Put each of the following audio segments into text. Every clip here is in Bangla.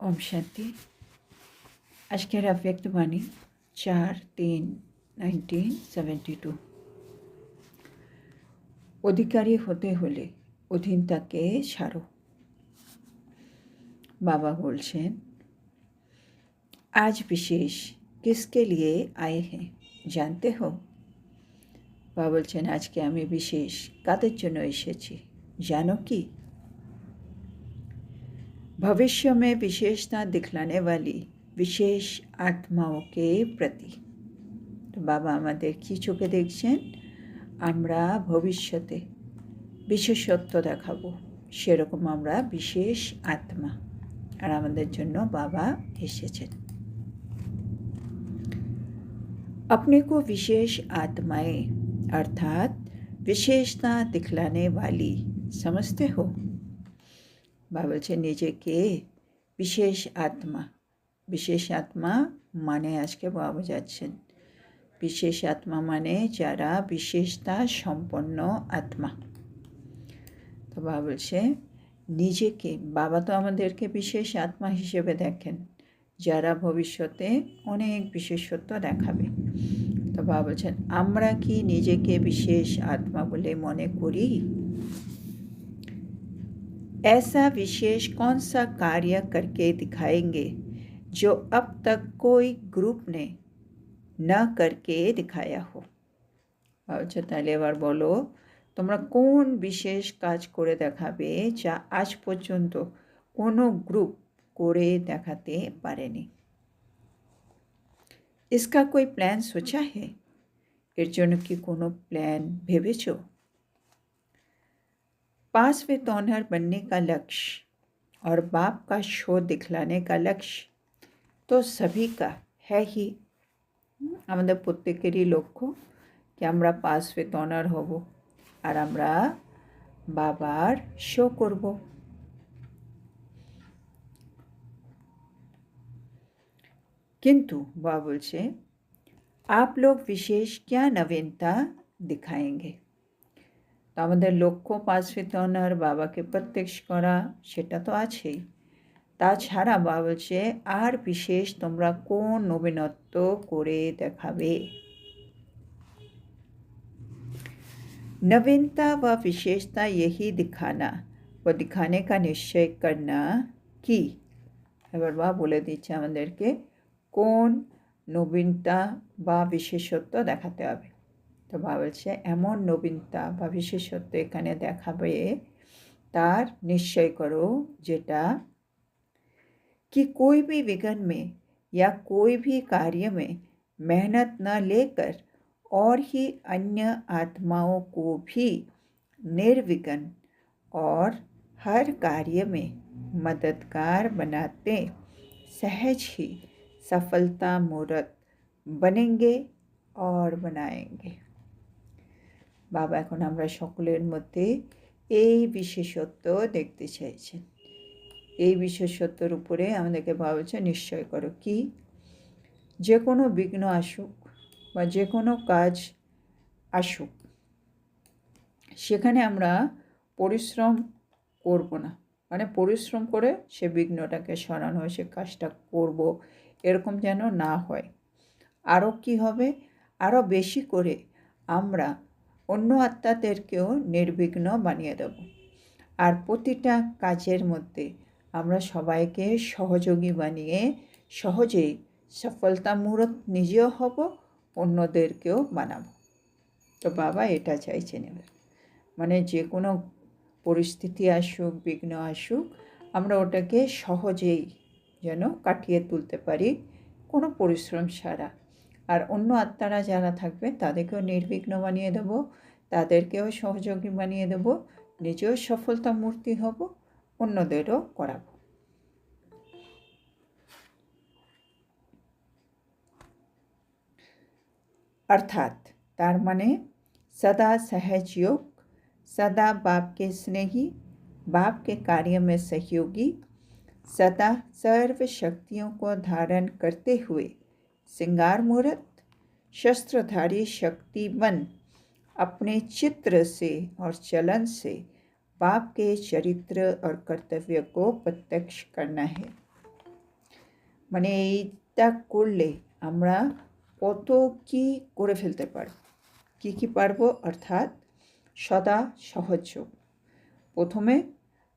ओम शांति। आज के अव्यक्त वाणी 4/3/1972। अधिकारी होते होले अधीनताके ছাড়ো। बाबा बोलছেন, आज विशेष किसके लिए आए हैं जानते हो? बाबा बोलছেন, আজকে আমি বিশেষ কাদের জন্য এসেছি জানো কি? भविष्य में विशेषता दिखलाने वाली विशेष आत्माओं के प्रति। तो बाबा আমাদের কি চোখে দেখছেন? আমরা ভবিষ্যতে বিশেষত্ব দেখাবো, সেরকম আমরা বিশেষ আত্মা, আর আমাদের জন্য বাবা এসেছেন। अपने को विशेष आत्माएं अर्थात विशेषता दिखलाने वाली समझते हो? बाबा बोलছেন, নিজেকে বিশেষ আত্মা মানে আজকে বাবা বোঝাচ্ছেন বিশেষ আত্মা মানে যারা বিশেষতা সম্পন্ন আত্মা। তো বাবা বলছে নিজেকে, বাবা তো আমাদেরকে বিশেষ আত্মা হিসেবে দেখেন যারা ভবিষ্যতে অনেক বিশেষত্ব দেখাবে। তো বাবা বলছেন, আমরা কি নিজেকে বিশেষ আত্মা বলে মনে করি? ऐसा विशेष कौन सा कार्य करके दिखाएंगे जो अब तक कोई ग्रुप ने न करके दिखाया हो? আচ্ছা, তাহলে এবার বলো, তোমরা কোন বিশেষ কাজ করে দেখাবে যা আজ পর্যন্ত কোনো গ্রুপ করে দেখাতে পারেনি? इसका कोई प्लान सोचा है? এর জন্য কি কোনো প্ল্যান ভেবেছো? 5वें टॉनर बनने का लक्ष्य और बाप का शो दिखलाने का लक्ष्य तो सभी का है ही। আমাদের প্রত্যেকেরই লক্ষ্য কি আমরা 5वें टॉनर হব আর আমরা বাবার শো করব। কিন্তু বাবা বলছে, आप लोग विशेष क्या नवीनता दिखाएंगे? তো আমাদের লক্ষ্য 5वें टॉनर বাবাকে প্রত্যক্ষ করা, সেটা তো আছেই। তাছাড়া বাবা বলছে আর বিশেষ তোমরা কোন নবীনত্ব করে দেখাবে? नवीनता व विशेषता यही दिखाना व दिखाने का निश्चय करना कि এবার বাবা বলে দিচ্ছে আমাদেরকে কোন নবীনতা বা বিশেষত্ব দেখাতে হবে। তো বাবা বলছে এমন নবীনতা বা বিশেষত্ব এখানে দেখাবে তার নিশ্চয় করো যেটা कि कोई भी विघ्न में या कोई भी कार्य में मेहनत न लेकर और ही अन्य आत्माओं को भी निर्विघ्न और हर कार्य में मददगार बनाते सहज ही सफलता मूर्त बनेंगे और बनाएंगे। বাবা এখন আমরা সকলের মধ্যে এই বিশেষত্ব দেখতে চাইছেন। এই বিশেষত্বের উপরে আমাদেরকে বাবা বলছে নিশ্চয় করো কি যে কোনো বিঘ্ন আসুক বা যে কোনো কাজ আসুক সেখানে আমরা পরিশ্রম করব না, মানে পরিশ্রম করে সে বিঘ্নটাকে সরানো, সে কাজটা করব, এরকম যেন না হয়। আরও কি হবে, আরও বেশি করে আমরা অন্য আত্মাদেরকেও নির্বিঘ্ন বানিয়ে দেব, আর প্রতিটা কাজের মধ্যে আমরা সবাইকে সহযোগী বানিয়ে সহজেই সফলতামূলক নিজেও হব, অন্যদেরকেও বানাবো। তো বাবা এটা চাইছেন এবার, মানে যে কোনো পরিস্থিতি আসুক, বিঘ্ন আসুক, আমরা ওটাকে সহজেই যেন কাটিয়ে তুলতে পারি কোনো পরিশ্রম ছাড়া। আর অন্য আত্মারা যারা থাকবে তাদেরকেও নির্বিঘ্ন বানিয়ে দেব, তাদেরকেও সহযোগী বানিয়ে দেব, নিজেও সফলতা মূর্তি হব, অন্যদেরও করাবো। अर्थात तार माने सदा सहयोग, सदा बाप के स्नेही, बाप के कार्य में सहयोगी, सदा सर्व शक्तियों को धारण करते हुए श्रृंगार मूर्त शस्त्रधारी शक्तिवन अपने चित्र से और चलन से बाप के चरित्र और कर्तव्य को प्रत्यक्ष करना है। মানে এইটা করলে আমরা কত কি করে ফেলতে পারব, কি পারবো, অর্থাৎ সদা সহযোগ। প্রথমে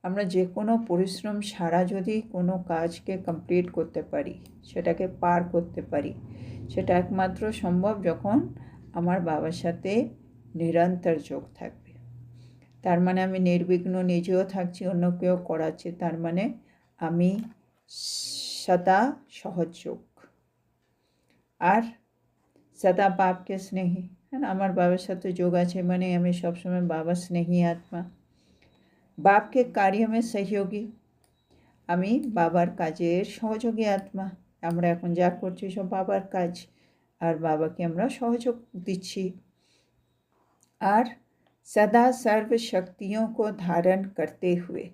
আমরা যে কোনো পরিশ্রম ছাড়া যদি কোনো কাজকে কমপ্লিট করতে পারি, সেটাকে পার করতে পারি, সেটা একমাত্র সম্ভব যখন আমার বাবার সাথে নিরন্তর যোগ থাকবে। তার মানে আমি নির্বিঘ্ন নিজেও থাকছি, অন্য কেউ করাচ্ছে, তার মানে আমি সদা সহযোগ। আর সদা বাপকে স্নেহী, হ্যাঁ, আমার বাবার সাথে যোগ আছে মানে আমি সবসময় বাবা স্নেহী আত্মা। বাপকে कार्य में सहयोगी, আমি বাবার কাজের সহযোগী আত্মা। আমরা এখন যা করছি সব বাবার কাজ, আর বাবাকে আমরা সহযোগ দিচ্ছি। আর सदा सर्व शक्तियों को धारण करते हुए,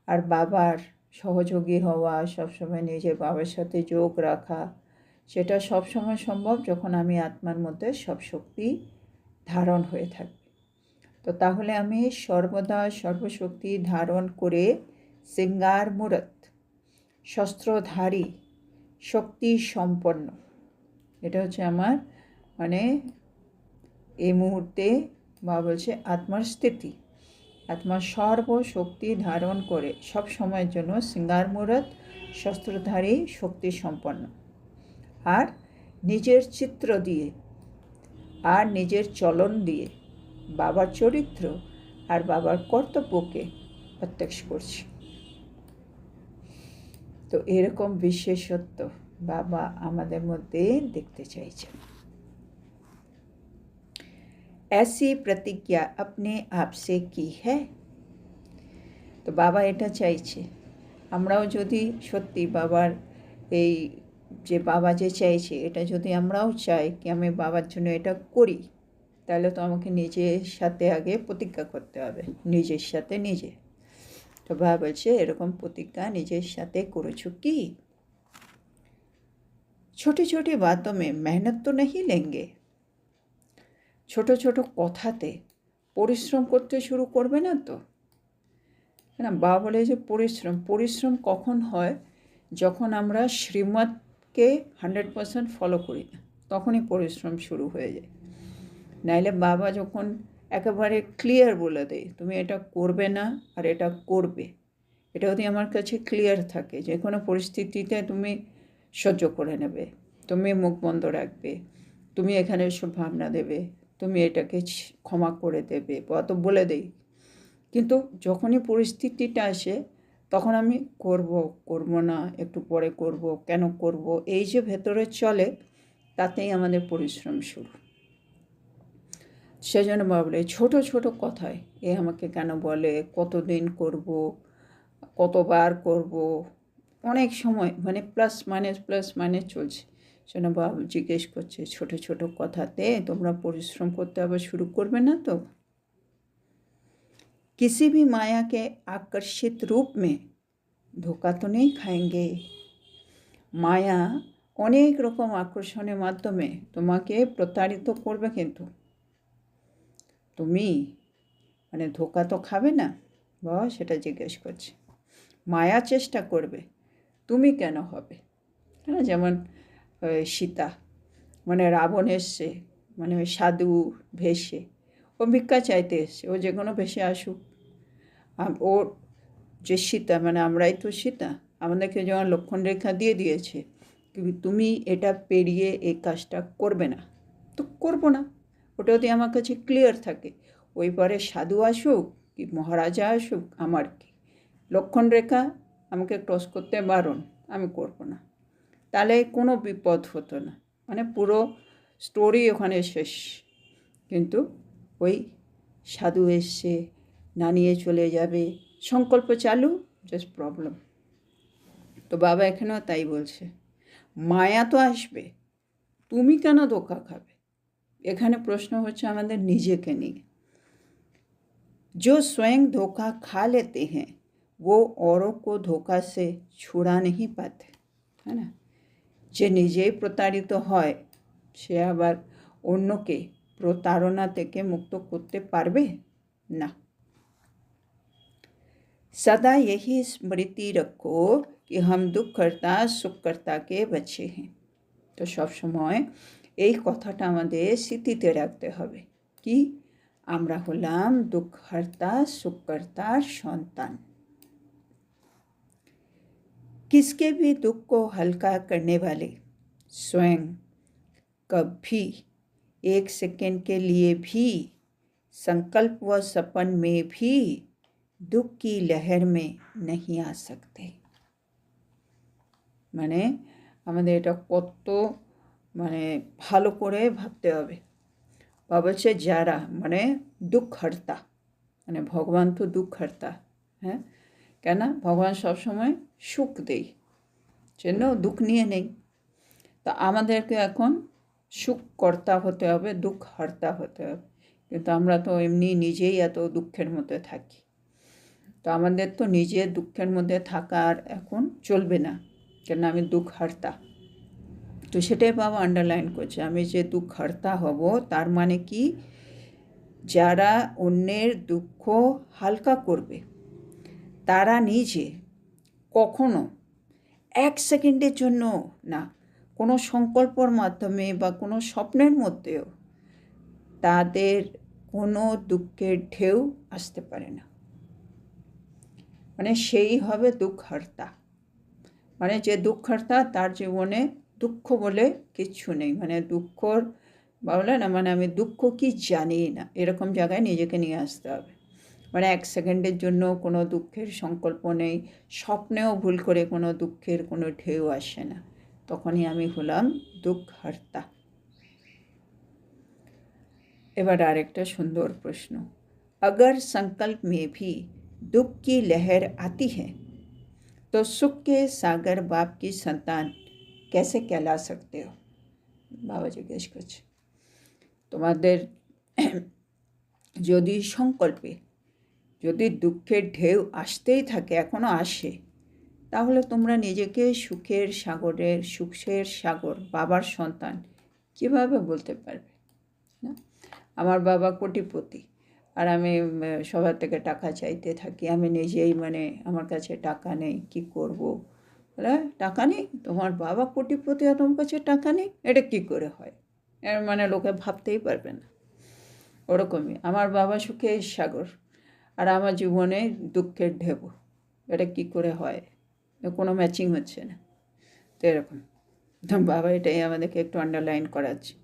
আর বাবার সহযোগী হওয়া, সবসময় নিজের বাবার সাথে যোগ রাখা, সেটা সবসময় সম্ভব যখন আমি আত্মার মধ্যে সব শক্তি ধারণ হয়ে থাকবে। তো তাহলে আমি সর্বদা সর্বশক্তি ধারণ করে সিঙ্গার মূরত, শস্ত্রধারী, শক্তি সম্পন্ন, এটা হচ্ছে আমার মানে এই মুহূর্তে বা বলছে আত্মার স্থিতি। আত্মা সর্বশক্তি ধারণ করে সব সময়ের জন্য সিঙ্গার মূরত, শস্ত্রধারী, শক্তি সম্পন্ন, আর নিজের চিত্র দিয়ে আর নিজের চলন দিয়ে বাবার চরিত্র আর বাবার কর্তব্যকে প্রত্যক্ষ করছি। তো এরকম বিশেষত্ব বাবা আমাদের মধ্যে দেখতে চাইছেন। ऐसी प्रतिज्ञा अपने आप से की है। তো বাবা এটা চাইছে আমরাও যদি সত্যি বাবার এই যে বাবা যে চাইছে এটা যদি আমরাও চাই কি আমি বাবার জন্য এটা করি, তাহলে তো আমাকে নিজের সাথে আগে প্রতিজ্ঞা করতে হবে, নিজের সাথে নিজে। তো বাবা বলছে এরকম প্রতিজ্ঞা নিজের সাথে করেছো কি? छोटी छोटी बातों में मेहनत तो नहीं लेंगे। ছোট ছোট কথাতে পরিশ্রম করতে শুরু করবে না তো? না, বাবা বলে যে পরিশ্রম কখন হয়? যখন আমরা শ্রীমতকে 100% ফলো করি না, তখনই পরিশ্রম শুরু হয়ে যায়। নাইলে বাবা যখন একেবারে ক্লিয়ার বলে দেয় তুমি এটা করবে না আর এটা করবে, এটা যদি আমার কাছে ক্লিয়ার থাকে যে কোনো পরিস্থিতিতে তুমি সহ্য করে নেবে, তুমি মুখ বন্ধ রাখবে, তুমি এখানে সব ভাবনা দেবে, তুমি এটাকে ক্ষমা করে দেবে, অত বলে দেই। কিন্তু যখনই পরিস্থিতিটা আসে তখন আমি করব না, একটু পরে করব, কেন করব, এই যে ভেতরে চলে, তাতেই আমাদের পরিশ্রম শুরু। সেজন্য বাবা বলে ছোটো ছোটো কথায় এ আমাকে কেন বলে, কতদিন করব, কতবার করব, অনেক সময় মানে প্লাস মাইনাস চলছে। সেজন্য বাবা জিজ্ঞেস করছে ছোটো ছোটো কথাতে তোমরা পরিশ্রম করতে আবার শুরু করবে না তো? किसी भी माया के आकर्षित रूप में धोखा तो नहीं खाएंगे। মায়া অনেক রকম আকর্ষণের মাধ্যমে তোমাকে প্রতারিত করবে, কিন্তু তুমি মানে ধোকা তো খাবে না? বাবা সেটা জিজ্ঞেস করছে। মায়া চেষ্টা করবে, তুমি কেন হবে? হ্যাঁ, যেমন সীতা মানে রাবণ এসছে মানে ওই সাধু ভেষে, ও ভিক্ষা চাইতে এসছে, ও যে কোনো ভেষে আসুক, ওর যে সীতা মানে আমরাই তো সীতা, আমাদেরকে যেমন লক্ষণ রেখা দিয়ে দিয়েছে তুমি এটা পেরিয়ে এই কাজটা করবে না, তো করবো না। ওটা যদি আমার কাছে ক্লিয়ার থাকে, ওই পরে সাধু আসুক কি মহারাজা আসুক, আমার কি লক্ষণ রেখা আমাকে ক্রস করতে বারণ, আমি করবো না, তাহলে কোনো বিপদ হতো না, মানে পুরো স্টোরি ওখানে শেষ। কিন্তু ওই সাধু এসছে, না নিয়ে চলে যাবে, সংকল্প চালু, জাস্ট প্রবলেম। তো বাবা এখানেও তাই বলছে, মায়া তো আসবে, তুমি কেন ধোকা খাবে? এখানে প্রশ্ন হচ্ছে আমাদের নিজেকে নিয়ে। जो स्वयं धोखा खा लेते हैं वो औरों को धोखा से छुड़ा नहीं पाते, है ना? যে নিজেই প্রতারিত হয় সে আবার অন্যকে প্রতারণা থেকে মুক্ত করতে পারবে না। सदा यही स्मृति रखो कि हम দুঃখকর্তা সুখকর্তাকে बच्चे हैं। তো সবসময় এই কথাটা আমাদের স্মৃতিতে রাখতে হবে কি আমরা হলাম দুঃখকর্তা সুখকর্তার সন্তান। किसके भी दुख को हल्का करने वाले स्वयं कभी एक सेकंड के लिए भी संकल्प व सपन में भी दुख की लहर में नहीं आ सकते। মানে আমাদের এটা কত মানে ভালো করে ভাবতে হবে। বলছে যারা মানে দুঃখহর্তা মানে ভগবান তো দুঃখহর্তা, হ্যাঁ কেন ভগবান সবসময় সুখ দেয় জন্য দুঃখ নিয়ে নেই। তো আমাদেরকে এখন সুখকর্তা হতে হবে, দুঃখহর্তা হতে হবে। কিন্তু আমরা তো এমনি নিজেই এত দুঃখের মধ্যে থাকি। তো আমাদের তো নিজের দুঃখের মধ্যে থাকার এখন চলবে না, কেন আমি দুঃখহর্তা। তো সেটাই বাবা আন্ডারলাইন করছে, আমি যে দুঃখহর্তা হব তার মানে কি যারা অন্যের দুঃখ হালকা করবে তারা নিজে কখনো এক সেকেন্ডের জন্য না, কোনো সংকল্পর মাধ্যমে বা কোনো স্বপ্নের মধ্যেও তাদের কোনো দুঃখের ঢেউ আসতে পারে না। মানে সেই হবে দুঃখহর্তা। মানে যে দুঃখহর্তা তার জীবনে দুঃখ বলে কিচ্ছু নেই, মানে দুঃখর বলে না মানে আমি দুঃখ কি জানি না, এরকম জায়গায় নিজেকে নিয়ে আসতে হবে। মানে এক সেকেন্ডের জন্য কোনো দুঃখের সংকল্প নেই, স্বপ্নেও ভুল করে কোনো দুঃখের কোনো ঢেউ আসে না, তখনই আমি হলাম দুঃখহর্তা। এবার আরেকটা সুন্দর প্রশ্ন, अगर संकल्प में भी दुख की लहर आती है तो सुख के सागर बाप की संतान कैसे कहला सकते हो? বাবা জিজ্ঞেস করছে তোমাদের যদি সংকল্পে যদি দুঃখের ঢেউ আসতেই থাকে, এখনও আসে, তাহলে তোমরা নিজেকে সুখের সাগর বাবার সন্তান কীভাবে বলতে পারবে? না, আমার বাবা কোটিপতি আর আমি সবার থেকে টাকা চাইতে থাকি, আমি নিজেই মানে আমার কাছে টাকা নেই, কি করব? বলে টাকা নেই, তোমার বাবা কোটিপতি আর তোমার কাছে টাকা নেই, এটা কী করে হয়? এর মানে লোকে ভাবতেই পারবে না। ওরকমই আমার বাবা সুখের সাগর আর আমার জীবনে দুঃখের ঢেউ, এটা কী করে হয়? কোনো ম্যাচিং হচ্ছে না। তো এরকম বাবা এটাই আমাদেরকে একটু আন্ডারলাইন করাচ্ছে।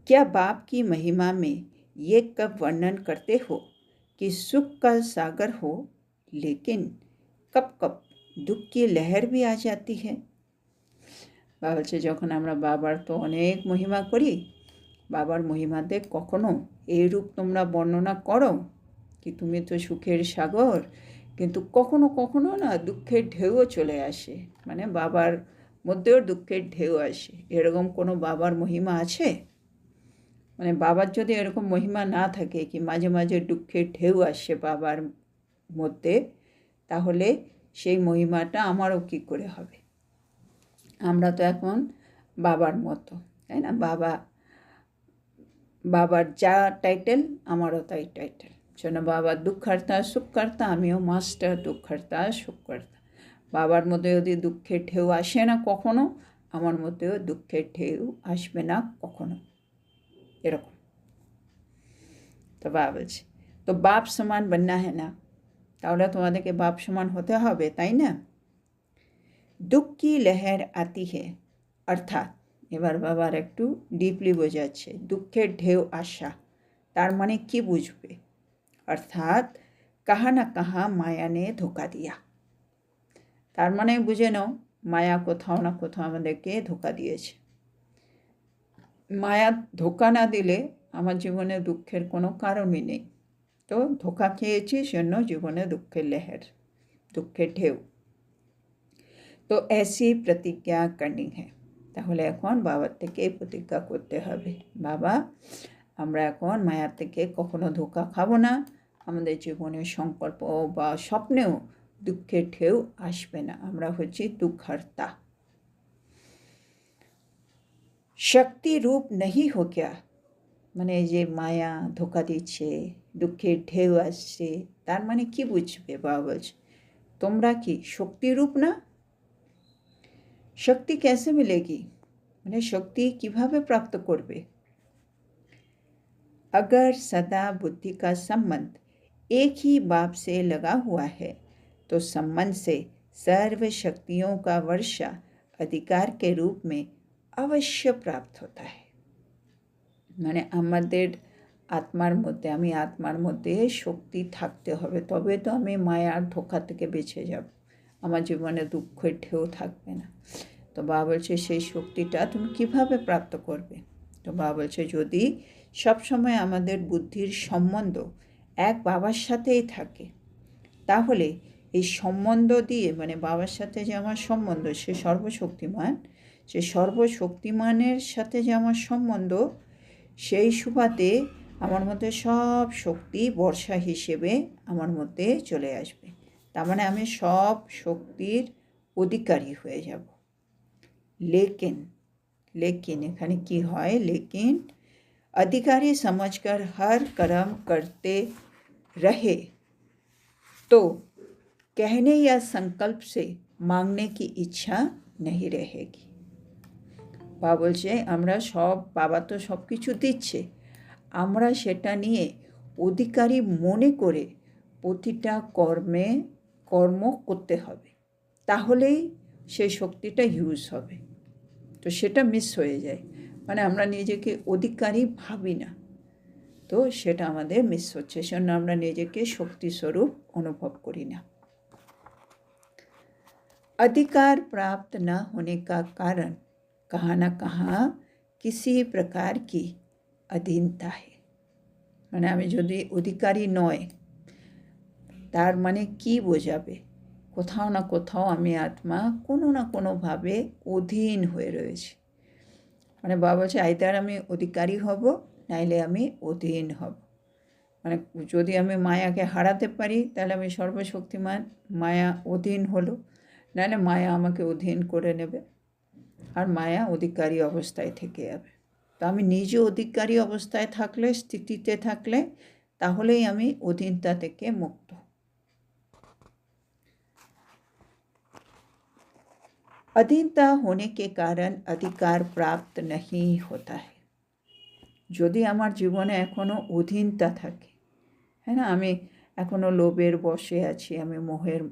क्या बाप की महिमा में ये कब वर्णन करते हो कि सुख का सागर हो, लेकिन कब कब दुख की लहर भी आ जाती है? বাবা বলছে যখন আমরা বাবার তো অনেক মহিমা করি, বাবার মহিমাতে কখনো এইরূপ তোমরা বর্ণনা করো কি তুমি তো সুখের সাগর, কিন্তু কখনো কখনো না দুঃখের ঢেউও চলে আসে, মানে বাবার মধ্যেও দুঃখের ঢেউ আসে। এরকম কোনো বাবার মহিমা আছে? মানে বাবার যদি এরকম মহিমা না থাকে কি মাঝে মাঝে দুঃখের ঢেউ আসে বাবার মধ্যে, তাহলে সেই মহিমাটা আমারও কী করে হবে? আমরা তো এখন বাবার মতো, তাই না? বাবার যা টাইটেল আমারও তাই টাইটেল, জন্য বাবা দুঃখহর্তা সুখকর্তা, আমিও মাস্টার দুঃখহর্তা সুখকর্তা। বাবার মধ্যে যদি দুঃখের ঢেউ আসে না কখনো, আমার মধ্যেও দুঃখের ঢেউ আসবে না কখনো, এরকম। তো বাবা বলছে তো বাপ সমান बनना है না, তাহলে তোমাদেরকে বাপ সমান হতে হবে, তাই না? দুঃখ কি লহর আতি হে, অর্থাৎ এবার বাবার একটু ডিপলি বোঝাচ্ছে দুঃখের ঢেউ আসা তার মানে কি বুঝবে? অর্থাৎ কাহা না কাহা মায়া নে ধোকা দিয়া, তার মানে বুঝে নাও মায়া কোথাও না কোথাও আমাদেরকে ধোকা দিয়েছে। মায়া ধোকা না দিলে আমার জীবনে দুঃখের কোনো কারণই নেই, তো ধোকা খেয়েছি জন্য জীবনে দুঃখের লহর, দুঃখের ঢেউ। তো ऐसी প্রতিজ্ঞা করনি হ্যাঁ, তাহলে এখন বাবার থেকে প্রতিজ্ঞা করতে হবে, বাবা আমরা এখন মায়ার থেকে কখনো ধোকা খাবো না, আমাদের জীবনের সংকল্প বা স্বপ্নেও দুঃখের ঢেউ আসবে না, আমরা হচ্ছি দুঃখহর্তা। शक्ति रूप नहीं हो क्या মানে এই যে মায়া ধোকা দিচ্ছে, দুঃখের ঢেউ আসছে, তার মানে কি বুঝবে? বাবা বলছে তোমরা কি শক্তিরূপ না? শক্তি कैसे मिलेगी, মানে শক্তি কিভাবে প্রাপ্ত করবে? अगर सदा बुद्धि का संबंध एक ही बाप से लगा हुआ है तो संबंध से सर्व शक्तियों का वर्षा अधिकार के रूप में अवश्य प्राप्त होता है। মানে আমাদের আত্মার মধ্যে, আমি আত্মার মধ্যে শক্তি থাকতে হবে, তবে তো আমি মায়ার ধোঁকা থেকে বেঁচে যাব, আমার জীবনে দুঃখের ঢেউ থাকবে না। তো বাবা বলছে সেই শক্তিটা তুমি কিভাবে প্রাপ্ত করবে? তো বাবা বলছে যদি সবসময় আমাদের বুদ্ধির সম্বন্ধ এক বাবার সাথেই থাকে, তাহলে এই সম্বন্ধ দিয়ে, মানে বাবার সাথে যে আমার সম্বন্ধ, সে সর্বশক্তিমান, সে সর্বশক্তিমানের সাথে যে আমার সম্বন্ধ, সেই সুবাদে আমার মধ্যে সব শক্তি বর্ষা হিসেবে আমার মধ্যে চলে আসবে। তার মানে আমি সব শক্তির অধিকারী হয়ে যাব। लेकिन এখানে কি হয়? लेकिन अधिकारी समझकर हर कर्म करते रहे तो कहने या संकल्प से मांगने की इच्छा नहीं रहेगी। বাবা বলছে আমরা সব, বাবা তো সব কিছু দিচ্ছে, আমরা সেটা নিয়ে অধিকারী মনে করে প্রতিটা কর্ম করতে হবে, তাহলেই সেই শক্তিটা ইউজ হবে। তো সেটা মিস হয়ে যায়, মানে আমরা নিজেকে অধিকারী ভাবি না, তো সেটা আমাদের মিস হচ্ছে, সেজন্য আমরা নিজেকে শক্তিস্বরূপ অনুভব করি না। अधिकार प्राप्त न होने का कारण कहाँ न कहाँ किसी प्रकार की अधीनता है। মানে আমি যদি অধিকারী নয়, তার মানে কি বোঝাবে? কোথাও না কোথাও আমি আত্মা কোনো না কোনোভাবে অধীন হয়ে রয়েছে। মানে বাবা বলছে আইদার আমি অধিকারী হব, নাইলে আমি অধীন হব। মানে যদি আমি মায়াকে হারাতে পারি তাহলে আমি সর্বশক্তিমান, মায়া অধীন হলো, নাহলে মায়া আমাকে অধীন করে নেবে, আর মায়া অধিকারী অবস্থায় থেকে যাবে। তো আমি নিজে অধিকারী অবস্থায় থাকলে, স্থিতিতে থাকলে, তাহলেই আমি অধীনতা থেকে মুক্ত। अधीनता होने के कारण अधिकार प्राप्त नहीं होता है। যদি আমার জীবনে এখনও অধীনতা থাকে, হ্যাঁ না, আমি এখনও লোভের বশে আছি, আমি মোহের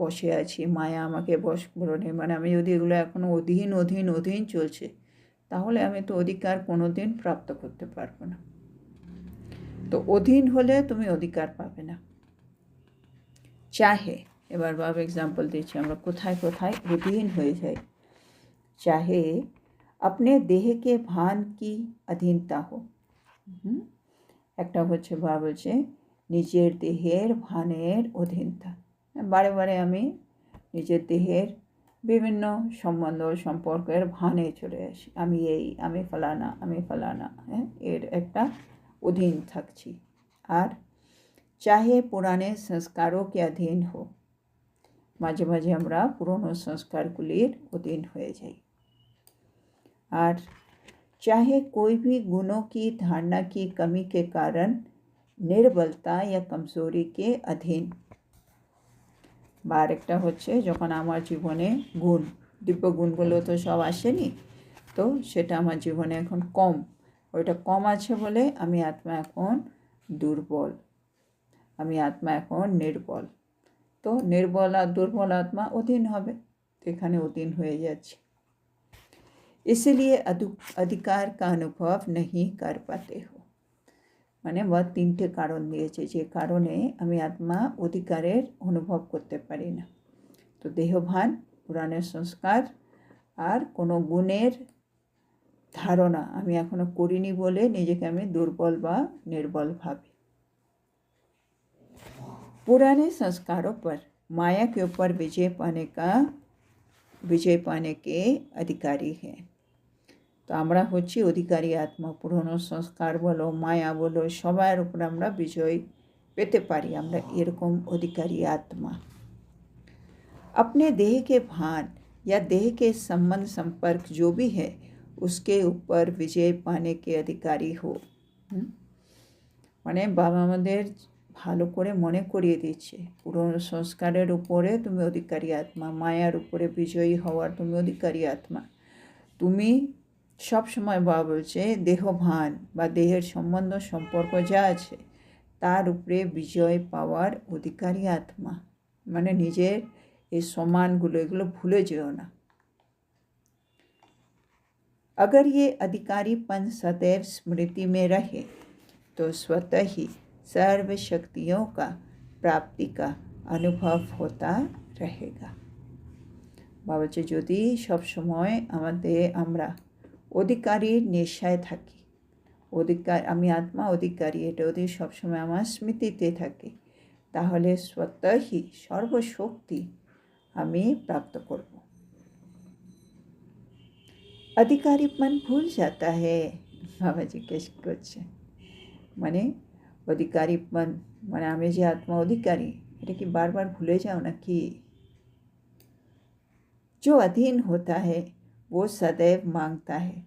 বশে আছি, মায়া আমাকে বশ করে নেই, মানে আমি যদি এগুলো এখনও অধীন চলছে, তাহলে আমি তো অধিকার কোনো দিন প্রাপ্ত করতে পারবো না। তো অধীন হলে তুমি অধিকার পাবে না। চাহে, এবার বাবা এক্সাম্পল দিচ্ছি আমরা কোথায় কোথায় অধীন হয়ে যাই। চাহে अपने देह के भान की अधीनता हो। একটা হচ্ছে বাবা বলছে নিজের দেহের ভানের অধীনতা। বারে বারে আমি নিজের দেহের বিভিন্ন সম্বন্ধ সম্পর্কের ভানে চলে আসি, আমি এই, আমি ফলানা, হ্যাঁ, এর একটা অধীন থাকছি। আর চাহে পুরানে সংস্কারও কে অধীন হো, মাঝে মাঝে আমরা পুরনো সংস্কারগুলির অধীন হয়ে যাই। और चाहे कोई भी गुणों की धारणा की कमी के कारण निर्बलता या कमजोरी के अधीन। বা আরেকটা হচ্ছে যখন আমার জীবনে গুণ, দিব্য গুণগুলো তো সব আসেনি, তো সেটা আমার জীবনে এখন কম, ওইটা কম আছে বলে আমি আত্মা এখন দুর্বল, আমি আত্মা এখন নির্বল। তো নির্বল আর দুর্বল আত্মা অধীন হবে, তো এখানে অধীন হয়ে যাচ্ছে। इसलिए अधिकार का अनुभव नहीं कर पाते हो। মানে বা তিনটে কারণ দিয়েছে যে কারণে আমি আত্মা অধিকারের অনুভব করতে পারি না। তো দেহভান, পুরাণের সংস্কার, আর কোনো গুণের ধারণা আমি এখনো করিনি বলে নিজেকে আমি দুর্বল বা নির্বল ভাবি। पुराने संस्कारों पर माया के ऊपर विजय पाने के अधिकारी हैं। তো আমরা হচ্ছি অধিকারী আত্মা, পুরনো সংস্কার বলো, মায়া বলো, সবার উপর আমরা বিজয় পেতে পারি, আমরা এরকম অধিকারী আত্মা। अपने देह के भान या देह के संबंध संपर्क जो भी है उसके ऊपर विजय पाने के अधिकारी हो। মানে বাবা আমাদের ভালো করে মনে করিয়ে দিচ্ছে, পুরনো সংস্কারের উপরে তুমি অধিকারী আত্মা, মায়ার উপরে বিজয়ী হওয়ার তুমি অধিকারী আত্মা। তুমি সব সময় বাবা বলছে দেহভান বা দেহের সম্বন্ধ সম্পর্ক যা আছে তার উপরে বিজয় পাওয়ার অধিকারী আত্মা। মানে নিজের এই সম্মানগুলো এগুলো ভুলে যেও না। अगर ये अधिकारीपन सदैव स्मृति में रहे तो स्वतः ही सर्व शक्तियों का प्राप्ति का अनुभव होता रहेगा। বাবা যে যদি সবসময় আমরা অধিকারীর নেশায় থাকি, আমি আত্মা অধিকারী, এটা যদি সবসময় আমার স্মৃতিতে থাকে, তাহলে স্বতঃই সর্বশক্তি আমি প্রাপ্ত করব। अधिकारीपन भूल जाता है, বাবা জিজ্ঞেস করছে মানে অধিকারীপন মানে আমি যে আত্মা অধিকারী এটা কি বারবার ভুলে যাও নাকি? जो अधीन होता है वो सदैव मांगता है।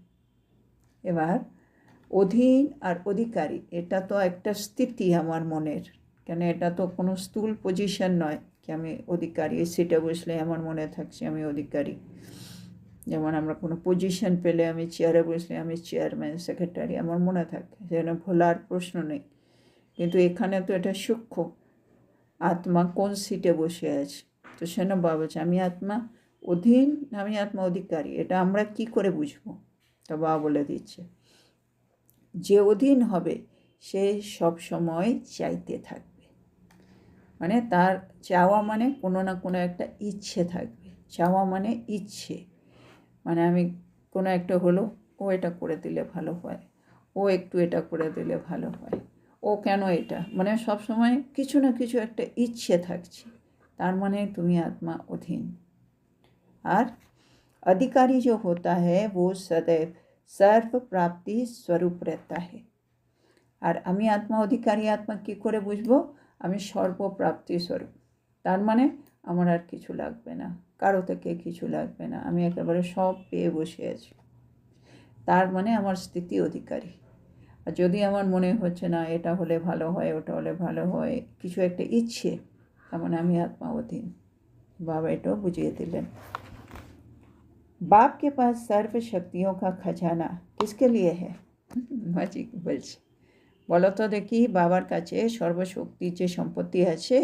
এবার অধীন আর অধিকারী এটা তো একটা স্থিতি আমার মনের, কেন এটা তো কোনো স্থূল পজিশন নয় কি আমি অধিকারী, এই সিটে বসলে আমার মনে থাকছে আমি অধিকারী। যেমন আমরা কোনো পজিশন পেলে আমি চেয়ারে বসলে আমি চেয়ারম্যান, সেক্রেটারি, আমার মনে থাকে, সেখানে ভোলার প্রশ্ন নেই। কিন্তু এখানে তো এটা সূক্ষ্ম, আত্মা কোন সিটে বসে আছে, তো সেখানে বাবা বলছে আমি আত্মা অধীন, আমি আত্মা অধিকারী, এটা আমরা কি করে বুঝবো? তো বাবা বলে দিচ্ছে যে অধীন হবে সে সব সময় চাইতে থাকবে, মানে তার চাওয়া মানে কোনো না কোনো একটা ইচ্ছে থাকবে। চাওয়া মানে ইচ্ছে, মানে আমি কোনো একটা হলো ও এটা করে দিলে ভালো হয়, ও একটু এটা করে দিলে ভালো হয়, ও কেন এটা, মানে সব সময় কিছু না কিছু একটা ইচ্ছে থাকছে, তার মানে তুমি আত্মা অধীন। আর अधिकारी जो होता है वो सदैव सर्व प्राप्ति स्वरूप रहता है। আর আমি আত্মা অধিকারী আত্মা কী করে বুঝবো? আমি সর্বপ্রাপ্তি স্বরূপ, তার মানে আমার আর কিছু লাগবে না, কারো থেকে কিছু লাগবে না, আমি একেবারে সব পেয়ে বসে আছি, তার মানে আমার স্থিতি অধিকারী। আর যদি আমার মনে হচ্ছে না এটা হলে ভালো হয়, ওটা হলে ভালো হয়, কিছু একটা ইচ্ছে, তার মানে আমি আত্মা অধীন। বাবা এটাও বুঝিয়ে দিলেন। बाप के पास सर्व शक्तियों का खजाना किसके लिए है? মাজি বলছে বলো তো দেখি, বাবার কাছে সর্বশক্তির যে সম্পত্তি আছে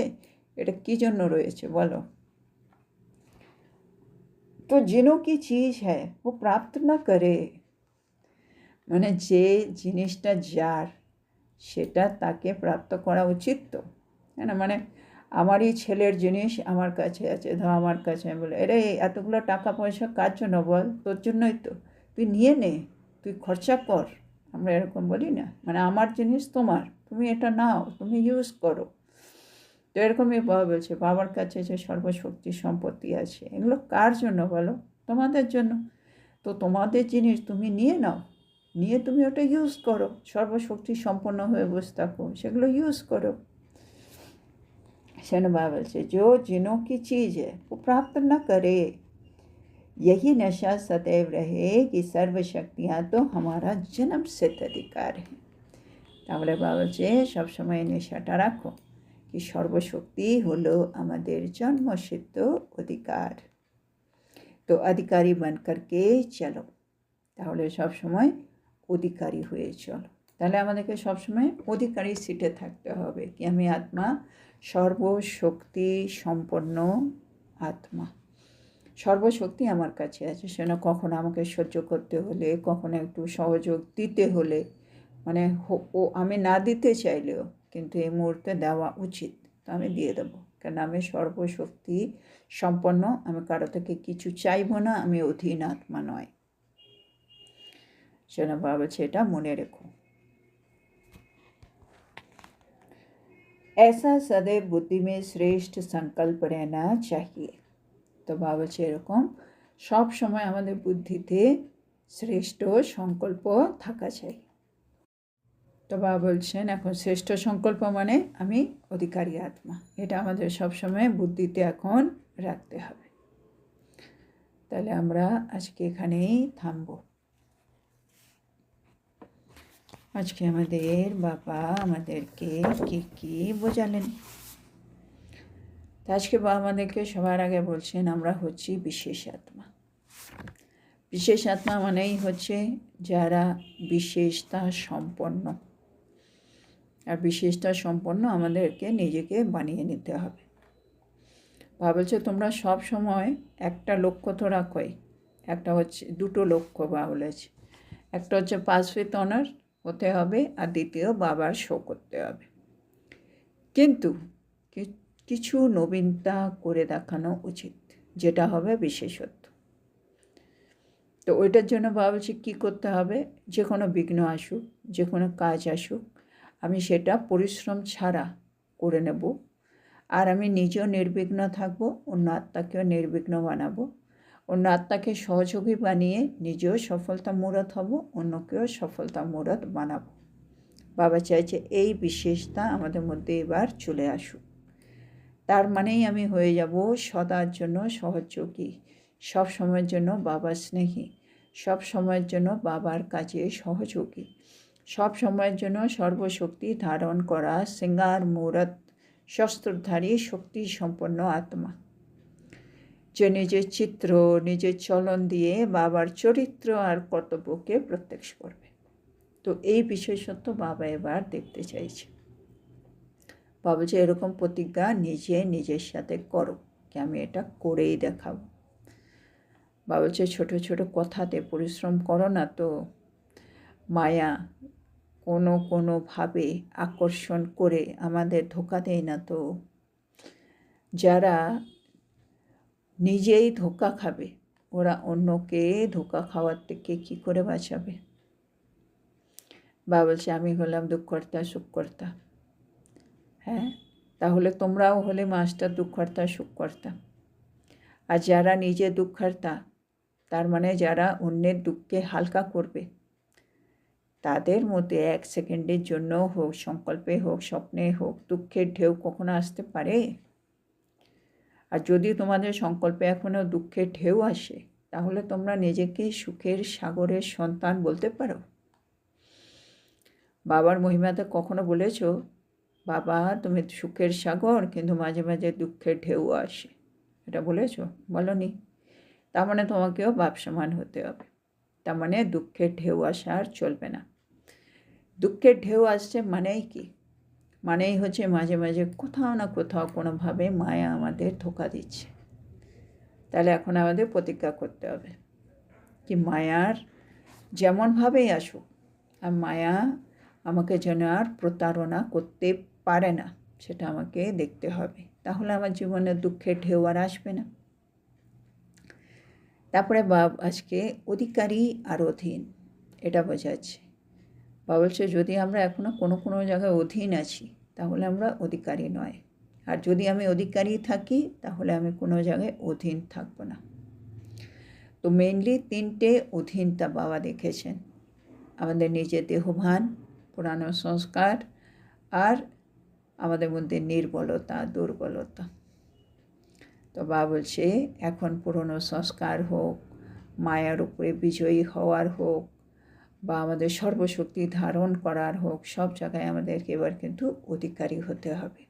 এটা কি জন্য রয়েছে বলো? তো जिनों की चीज़ है वो प्राप्त न करे, মানে যে জিনিসটা যার সেটা তাকে প্রাপ্ত করা উচিত তো, তাই না? মানে আমারই ছেলের জিনিস আমার কাছে আছে, ধর আমার কাছে, আমি বলি আরে এতগুলো টাকা পয়সা কার জন্য বল? তোর জন্যই তো, তুই নিয়ে নে, তুই খরচা কর, আমরা এরকম বলি না? মানে আমার জিনিস তোমার, তুমি এটা নাও, তুমি ইউজ করো। তো এরকমই বাবা বলছে বাবার কাছে যে সর্বশক্তি সম্পত্তি আছে এগুলো কার জন্য বলো? তোমাদের জন্য। তো তোমাদের জিনিস তুমি নিয়ে নাও, নিয়ে তুমি ওটা ইউজ করো, সর্বশক্তি সম্পন্ন হয়ে বসে থাকো, সেগুলো ইউজ করো। সেন বাবা বলছে जो जिनों की चीज़ है वो प्राप्त न करे, यही नशा सदैव रहे कि सर्व शक्तियाँ तो हमारा जन्म सिद्ध अधिकार है। তাহলে বাবা বলছে সবসময় নেশাটা রাখো কি সর্বশক্তি হলো আমাদের জন্মসিদ্ধ অধিকার। তো অধিকারী বনকরকে চলো, তাহলে সবসময় অধিকারী হয়ে চলো। তাহলে আমাদেরকে সবসময় অধিকারী সিটে থাকতে হবে কি আমি আত্মা সর্বশক্তি সম্পন্ন আত্মা, সর্বশক্তি আমার কাছে আছে, সেটা কখনো আমাকে সহ্য করতে হলে, কখনো একটু সহযোগ দিতে হলে, মানে ও আমি না দিতে চাইলেও কিন্তু এই মুহূর্তে দেওয়া উচিত, তো আমি দিয়ে দেবো, কেন আমি সর্বশক্তি সম্পন্ন, আমি কারো থেকে কিছু চাইবো না, আমি অধীন আত্মা নয়। সেটা বাবা বলছে এটা মনে রেখো। ऐसा सदैव बुद्धि में श्रेष्ठ संकल्प रहना चाहिए। তো বাবা বলছে এরকম সব সময় আমাদের বুদ্ধিতে শ্রেষ্ঠ সংকল্প থাকা চাই। তো বাবা বলছেন এখন শ্রেষ্ঠ সংকল্প মানে আমি অধিকারী আত্মা, এটা আমাদের সবসময় বুদ্ধিতে এখন রাখতে হবে। তাহলে আমরা আজকে এখানেই থামব। আজকে আমাদের বাবা আমাদেরকে কি বোঝালেন। আজকে বাবা আমাদেরকে সবার আগে বলছেন আমরা হচ্ছি বিশেষ আত্মা। বিশেষ আত্মা মানেই হচ্ছে যারা বিশেষতা সম্পন্ন। আর বিশেষতা সম্পন্ন আমাদেরকে নিজেকে বানিয়ে নিতে হবে। বাবা বলছে তোমরা সব সময় একটা লক্ষ্য তো রাখোই, একটা হচ্ছে দুটো লক্ষ্য বাবা বলেছে, একটা হচ্ছে পাস উইথ অনার হতে হবে, আর দ্বিতীয় বাবার শো করতে হবে। কিন্তু কিছু নবীনতা করে দেখানো উচিত, যেটা হবে বিশেষত্ব। তো ওইটার জন্য বাবা বলছে কী করতে হবে, যে কোনো বিঘ্ন আসুক, যে কোনো কাজ আসুক, আমি সেটা পরিশ্রম ছাড়া করে নেব। আর আমি নিজেও নির্বিঘ্ন থাকবো, অন্য আত্মাকেও নির্বিঘ্ন বানাবো, অন্য আত্মাকে সহযোগী বানিয়ে নিজেও সফলতা মূরত হব, অন্যকেও সফলতা মূরত বানাবো। বাবা চাইছে এই বিশেষতা আমাদের মধ্যে এবার চলে আসুক। তার মানেই আমি হয়ে যাব সদার জন্য সহযোগী, সব সময়ের জন্য বাবার স্নেহী, সব সময়ের জন্য বাবার কাজে সহযোগী, সব সময়ের জন্য সর্বশক্তি ধারণ করা সিঙ্গার মূরত শস্ত্রধারী শক্তি সম্পন্ন আত্মা, যে নিজের চিত্র নিজের চলন দিয়ে বাবার চরিত্র আর কর্তব্যকে প্রত্যক্ষ করবে। তো এই বিশেষত্ব বাবা এবার দেখতে চাইছে। বাবা যে এরকম প্রতিজ্ঞা নিজের সাথে করো, কি আমি এটা করেই দেখাবো। বাবা বলছে ছোটো ছোটো কথাতে পরিশ্রম করো না তো, মায়া কোনোভাবে আকর্ষণ করে আমাদের ধোঁকা দেয় না তো। যারা নিজেই ধোঁকা খাবে ওরা অন্যকে ধোঁকা খাওয়ার থেকে কী করে বাঁচাবে। বাবা বলছে আমি হলাম দুঃখকর্তা সুখকর্তা। হ্যাঁ, তাহলে তোমরাও হলে মাস্টার দুঃখকর্তা সুখকর্তা। আর যারা নিজে দুঃখকর্তা, তার মানে যারা অন্যের দুঃখকে হালকা করবে, তাদের মধ্যে এক সেকেন্ডের জন্য হোক, সংকল্পে হোক, স্বপ্নে হোক, দুঃখের ঢেউ কখনো আসতে পারে? আর যদি তোমাদের সংকল্পে এখনও দুঃখের ঢেউ আসে, তাহলে তোমরা নিজেকে সুখের সাগরের সন্তান বলতে পারো? বাবার মহিমাতে কখনো বলেছো বাবা তুমি সুখের সাগর, কিন্তু মাঝে মাঝে দুঃখের ঢেউ আসে, এটা বলেছো? বলনি। তার মানে তোমাকেও বাপ সমান হতে হবে। তার মানে দুঃখের ঢেউ আসা আর চলবে না। দুঃখের ঢেউ আসছে মানেই কি? মানেই হচ্ছে মাঝে মাঝে কোথাও না কোথাও কোনোভাবে মায়া আমাদের ধোঁকা দিচ্ছে। তাহলে এখন আমাদের প্রতিজ্ঞা করতে হবে কি মায়ার যেমনভাবেই আসুক, আর মায়া আমাকে যেন আর প্রতারণা করতে পারে না, সেটা আমাকে দেখতে হবে। তাহলে আমার জীবনে দুঃখের ঢেউ আর আসবে না। তারপরে বাবা আজকে অধিকারী আর অধীন এটা বোঝাচ্ছে। বাবা বলছে যদি আমরা এখনও কোনো জায়গায় অধীন আছি, তাহলে আমরা অধিকারী নয়। আর যদি আমি অধিকারী থাকি, তাহলে আমি কোনো জায়গায় অধীন থাকব না। তো মেইনলি তিনটে অধীনতা বাবা দেখেছেন, আমাদের নিজের দেহভান, পুরানো সংস্কার, আর আমাদের মধ্যে নির্বলতা দুর্বলতা। তো বাবা বলছে এখন পুরনো সংস্কার হোক, মায়ার উপরে বিজয়ী হওয়ার হোক, বা আমাদের সর্বশক্তি ধারণ করার হোক, সব জায়গায় আমাদেরকে এবার কিন্তু অধিকারী হতে হবে।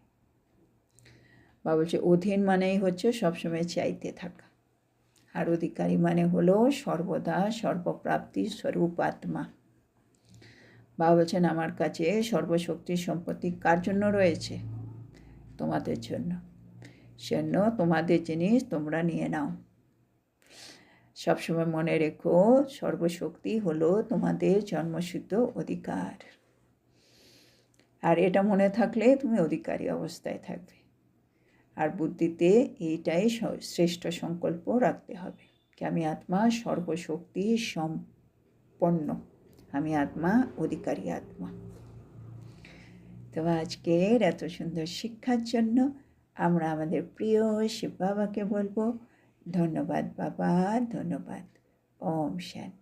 বাবা বলছে অধীন মানেই হচ্ছে সবসময় চাইতে থাকা, আর অধিকারী মানে হলো সর্বদা সর্বপ্রাপ্তি স্বরূপ আত্মা। বাবা বলছেন আমার কাছে সর্বশক্তির সম্পত্তি কার জন্য রয়েছে? তোমাদের জন্য। সেজন্য তোমাদের জিনিস তোমরা নিয়ে নাও। সবসময় মনে রেখো সর্বশক্তি হলো তোমাদের জন্মসিদ্ধ অধিকার। আর এটা মনে থাকলে তুমি অধিকারী অবস্থায় থাকবে। আর বুদ্ধিতে এইটাই শ্রেষ্ঠ সংকল্প রাখতে হবে কি আমি আত্মা সর্বশক্তি সম্পন্ন, আমি আত্মা অধিকারী আত্মা। তো আজকের এত সুন্দর শিক্ষার জন্য আমরা আমাদের প্রিয় শিব বাবাকে বলবো ধন্যবাদ বাবা, ধন্যবাদ। ওম শান্তি।